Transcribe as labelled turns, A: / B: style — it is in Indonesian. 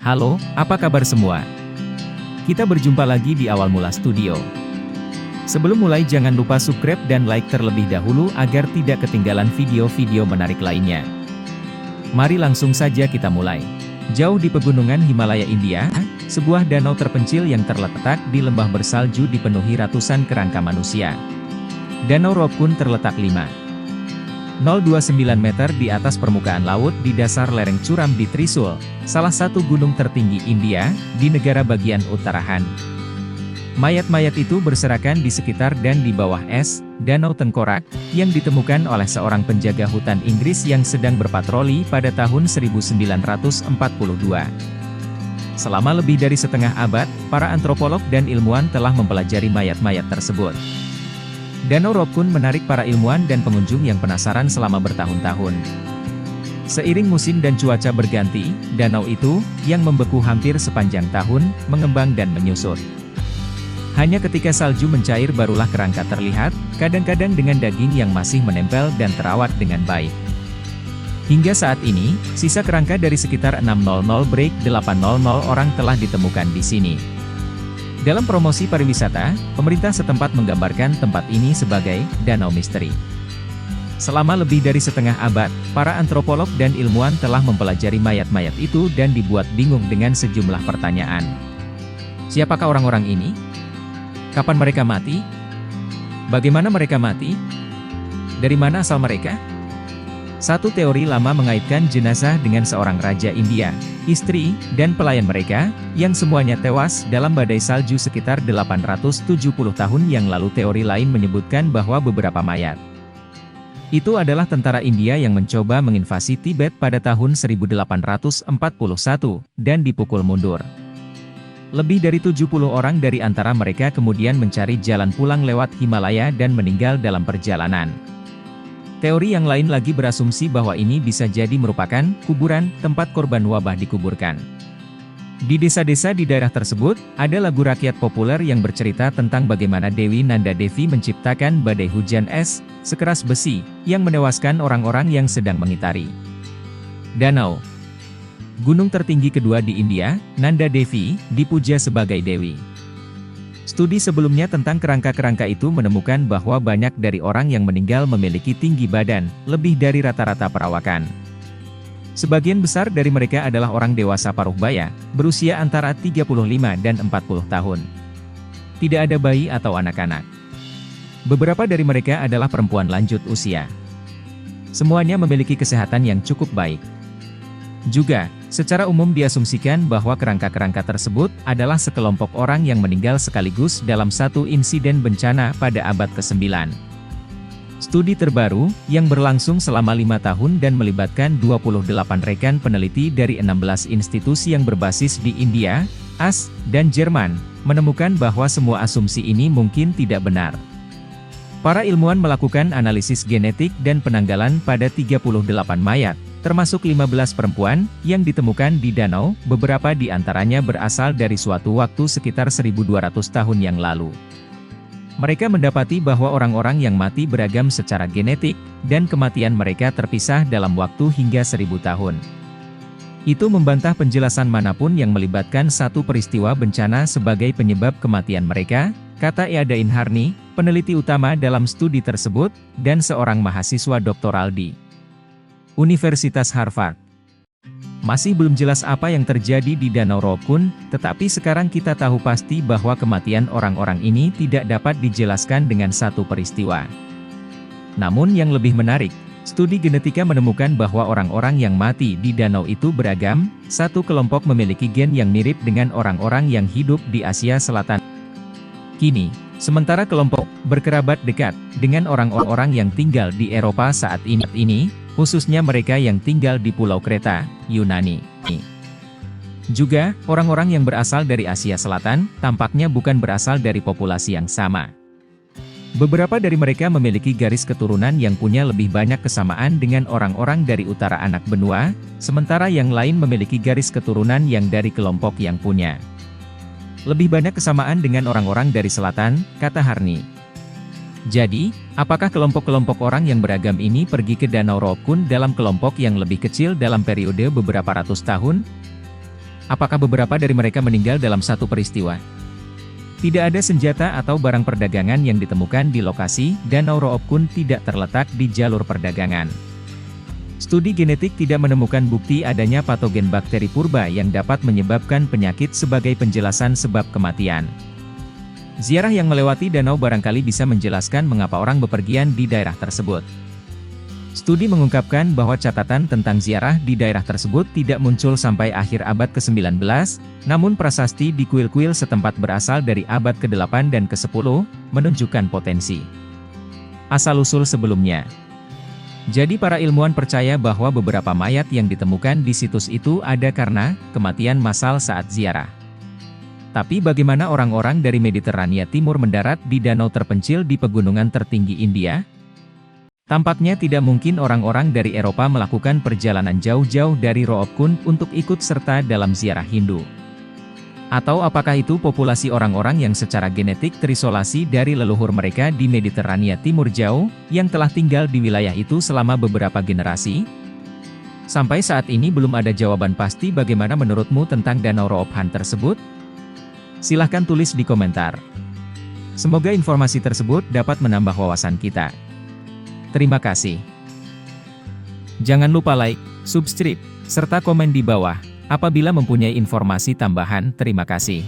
A: Halo, apa kabar semua? Kita berjumpa lagi di Awal Mula Studio. Sebelum mulai jangan lupa subscribe dan like terlebih dahulu agar tidak ketinggalan video-video menarik lainnya. Mari langsung saja kita mulai. Jauh di pegunungan Himalaya India, sebuah danau terpencil yang terletak di lembah bersalju dipenuhi ratusan kerangka manusia. Danau Rob Khun terletak 5,029 meter di atas permukaan laut di dasar lereng curam di Trisul, salah satu gunung tertinggi India, di negara bagian Uttarakhand. Mayat-mayat itu berserakan di sekitar dan di bawah es, Danau Tengkorak, yang ditemukan oleh seorang penjaga hutan Inggris yang sedang berpatroli pada tahun 1942. Selama lebih dari setengah abad, para antropolog dan ilmuwan telah mempelajari mayat-mayat tersebut. Danau Rob Khun menarik para ilmuwan dan pengunjung yang penasaran selama bertahun-tahun. Seiring musim dan cuaca berganti, danau itu, yang membeku hampir sepanjang tahun, mengembang dan menyusut. Hanya ketika salju mencair barulah kerangka terlihat, kadang-kadang dengan daging yang masih menempel dan terawat dengan baik. Hingga saat ini, sisa kerangka dari sekitar 600-800 orang telah ditemukan di sini. Dalam promosi pariwisata, pemerintah setempat menggambarkan tempat ini sebagai danau misteri. Selama lebih dari setengah abad, para antropolog dan ilmuwan telah mempelajari mayat-mayat itu dan dibuat bingung dengan sejumlah pertanyaan. Siapakah orang-orang ini? Kapan mereka mati? Bagaimana mereka mati? Dari mana asal mereka? Satu teori lama mengaitkan jenazah dengan seorang raja India, istri, dan pelayan mereka, yang semuanya tewas dalam badai salju sekitar 870 tahun yang lalu. Teori lain menyebutkan bahwa beberapa mayat itu adalah tentara India yang mencoba menginvasi Tibet pada tahun 1841, dan dipukul mundur. Lebih dari 70 orang dari antara mereka kemudian mencari jalan pulang lewat Himalaya dan meninggal dalam perjalanan. Teori yang lain lagi berasumsi bahwa ini bisa jadi merupakan kuburan tempat korban wabah dikuburkan. Di desa-desa di daerah tersebut, ada lagu rakyat populer yang bercerita tentang bagaimana Dewi Nanda Devi menciptakan badai hujan es, sekeras besi, yang menewaskan orang-orang yang sedang mengitari danau. Gunung tertinggi kedua di India, Nanda Devi, dipuja sebagai dewi. Studi sebelumnya tentang kerangka-kerangka itu menemukan bahwa banyak dari orang yang meninggal memiliki tinggi badan, lebih dari rata-rata perawakan. Sebagian besar dari mereka adalah orang dewasa paruh baya, berusia antara 35 dan 40 tahun. Tidak ada bayi atau anak-anak. Beberapa dari mereka adalah perempuan lanjut usia. Semuanya memiliki kesehatan yang cukup baik. Juga, secara umum diasumsikan bahwa kerangka-kerangka tersebut adalah sekelompok orang yang meninggal sekaligus dalam satu insiden bencana pada abad ke-9. Studi terbaru, yang berlangsung selama 5 tahun dan melibatkan 28 rekan peneliti dari 16 institusi yang berbasis di India, AS, dan Jerman, menemukan bahwa semua asumsi ini mungkin tidak benar. Para ilmuwan melakukan analisis genetik dan penanggalan pada 38 mayat, termasuk 15 perempuan, yang ditemukan di danau, beberapa di antaranya berasal dari suatu waktu sekitar 1200 tahun yang lalu. Mereka mendapati bahwa orang-orang yang mati beragam secara genetik, dan kematian mereka terpisah dalam waktu hingga 1000 tahun. Itu membantah penjelasan manapun yang melibatkan satu peristiwa bencana sebagai penyebab kematian mereka, kata Eadain Harni, peneliti utama dalam studi tersebut, dan seorang mahasiswa doktoral di Universitas Harvard. Masih belum jelas apa yang terjadi di Danau Rob Khun, tetapi sekarang kita tahu pasti bahwa kematian orang-orang ini tidak dapat dijelaskan dengan satu peristiwa. Namun yang lebih menarik, studi genetika menemukan bahwa orang-orang yang mati di danau itu beragam. Satu kelompok memiliki gen yang mirip dengan orang-orang yang hidup di Asia Selatan. Kini, sementara kelompok berkerabat dekat dengan orang-orang yang tinggal di Eropa saat ini, khususnya mereka yang tinggal di Pulau Kreta, Yunani. Juga, orang-orang yang berasal dari Asia Selatan, tampaknya bukan berasal dari populasi yang sama. Beberapa dari mereka memiliki garis keturunan yang punya lebih banyak kesamaan dengan orang-orang dari utara anak benua, sementara yang lain memiliki garis keturunan yang dari kelompok yang punya lebih banyak kesamaan dengan orang-orang dari selatan, kata Harni. Jadi, apakah kelompok-kelompok orang yang beragam ini pergi ke Danau Rob Khun dalam kelompok yang lebih kecil dalam periode beberapa ratus tahun? Apakah beberapa dari mereka meninggal dalam satu peristiwa? Tidak ada senjata atau barang perdagangan yang ditemukan di lokasi, Danau Roop Kun tidak terletak di jalur perdagangan. Studi genetik tidak menemukan bukti adanya patogen bakteri purba yang dapat menyebabkan penyakit sebagai penjelasan sebab kematian. Ziarah yang melewati danau barangkali bisa menjelaskan mengapa orang bepergian di daerah tersebut. Studi mengungkapkan bahwa catatan tentang ziarah di daerah tersebut tidak muncul sampai akhir abad ke-19, namun prasasti di kuil-kuil setempat berasal dari abad ke-8 dan ke-10, menunjukkan potensi asal-usul sebelumnya. Jadi para ilmuwan percaya bahwa beberapa mayat yang ditemukan di situs itu ada karena kematian massal saat ziarah. Tapi bagaimana orang-orang dari Mediterania Timur mendarat di danau terpencil di pegunungan tertinggi India? Tampaknya tidak mungkin orang-orang dari Eropa melakukan perjalanan jauh-jauh dari Roop Kun untuk ikut serta dalam ziarah Hindu. Atau apakah itu populasi orang-orang yang secara genetik terisolasi dari leluhur mereka di Mediterania Timur jauh, yang telah tinggal di wilayah itu selama beberapa generasi? Sampai saat ini belum ada jawaban pasti bagaimana menurutmu tentang Danau Roop Han tersebut? Silahkan tulis di komentar. Semoga informasi tersebut dapat menambah wawasan kita. Terima kasih. Jangan lupa like, subscribe, serta komen di bawah. Apabila mempunyai informasi tambahan, terima kasih.